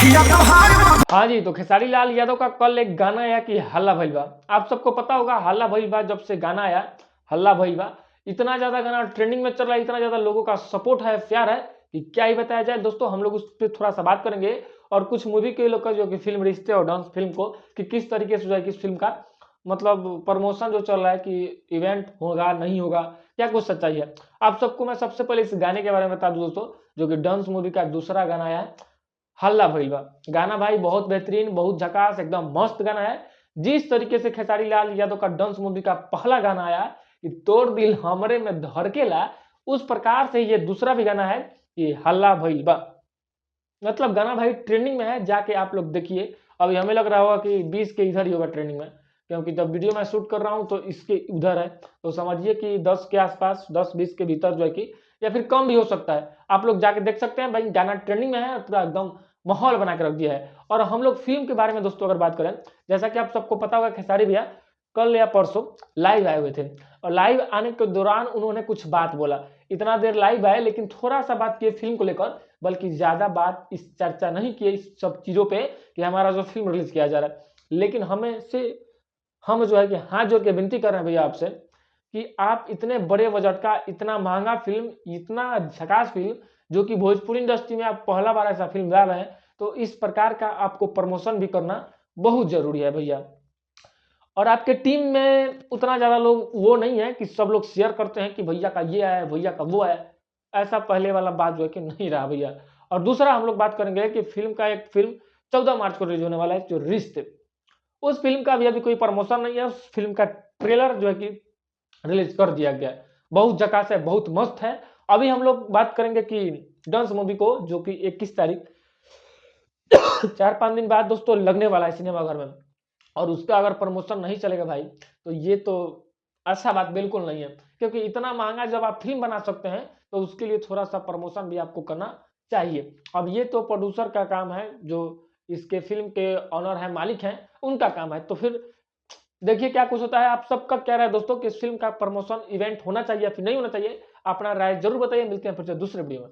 हाँ जी, तो खेसारी लाल यादव का कल एक गाना आया कि हल्ला भइल बा। आप सबको पता होगा हल्ला भइल बा, जब से गाना आया हल्ला भइल बा, इतना ज्यादा गाना ट्रेंडिंग में चल रहा है, इतना ज्यादा लोगों का सपोर्ट है, प्यार है कि क्या ही बताया जाए। दोस्तों हम लोग उस पर थोड़ा सा बात करेंगे और कुछ मूवी के लोग का जो कि फिल्म रिश्ते और डांस फिल्म को कि किस तरीके से जो है कि इस फिल्म का मतलब प्रमोशन जो चल रहा है कि इवेंट होगा नहीं होगा, क्या कुछ सच्चाई है। आप सबको मैं सबसे पहले इस गाने के बारे में बता दूं दोस्तों, जो कि डांस मूवी का दूसरा गाना आया है हल्ला भइल बा। गाना भाई बहुत बेहतरीन, बहुत झकास, एकदम मस्त गाना है। जिस तरीके से खेसारी लाल यादव का डांस मूवी का पहला गाना आया कि तोड़ दिल हमरे में धड़केला, उस प्रकार से ये दूसरा भी गाना है कि हल्ला भइल बा। मतलब गाना भाई ट्रेंडिंग में है, जाके आप लोग देखिए। अभी हमें लग रहा होगा कि 20 के इधर ही होगा ट्रेंडिंग में, क्योंकि जब वीडियो मैं शूट कर रहा हूँ तो इसके उधर है, तो समझिए कि 10 के आसपास, 10-20 के भीतर जो है कि, या फिर कम भी हो सकता है। आप लोग जाके देख सकते हैं भाई, गाना ट्रेंडिंग में है और पूरा एकदम माहौल बना के रख दिया है। और हम लोग फिल्म के बारे में दोस्तों अगर बात करें, जैसा कि आप सबको पता होगा खेसारी भैया कल या परसों लाइव आए हुए थे, और लाइव आने के दौरान उन्होंने कुछ बात बोला। इतना देर लाइव आए लेकिन थोड़ा सा बात किए फिल्म को लेकर, बल्कि ज्यादा बात इस चर्चा नहीं किए इस सब चीजों पे कि हमारा जो फिल्म रिलीज किया जा रहा है। लेकिन हमें से हम जो है कि हाथ जोड़ के विनती कर रहे हैं भैया आपसे कि आप इतने बड़े बजट का इतना महंगा फिल्म, इतना झकास फिल्म, जो कि भोजपुरी इंडस्ट्री में आप पहला बार ऐसा फिल्म ला रहे हैं, तो इस प्रकार का आपको प्रमोशन भी करना बहुत जरूरी है भैया। और आपके टीम में उतना ज्यादा लोग वो नहीं है कि सब लोग शेयर करते हैं कि भैया का ये आया, भैया का वो आया। ऐसा पहले वाला बात जो है कि नहीं रहा भैया। और दूसरा हम लोग बात करेंगे कि फिल्म का एक फिल्म 14 मार्च को रिलीज होने वाला है, जो रिश्ते, उस फिल्म का भी अभी कोई प्रमोशन नहीं है। उस फिल्म का ट्रेलर जो है कि रिलीज कर दिया गया है, बहुत झकास है, बहुत मस्त है। अभी हम लोग बात करेंगे कि डांस मूवी को, जो कि 21 तारीख 4-5 दिन बाद दोस्तों लगने वाला है सिनेमाघर में, और उसका अगर प्रमोशन नहीं चलेगा भाई, तो ये तो अच्छा बात बिल्कुल नहीं है। क्योंकि इतना महंगा जब आप फिल्म बना सकते हैं, तो उसके लिए थोड़ा सा प्रमोशन भी आपको करना चाहिए। अब ये तो प्रोड्यूसर का काम है, जो इसके फिल्म के ऑनर है, मालिक हैं, उनका काम है। तो फिर देखिए क्या कुछ होता है। आप सबका क्या राय है दोस्तों कि इस फिल्म का प्रमोशन इवेंट होना चाहिए या फिर नहीं होना चाहिए? अपना राय जरूर बताइए। मिलते हैं फिर से दूसरे वीडियो में।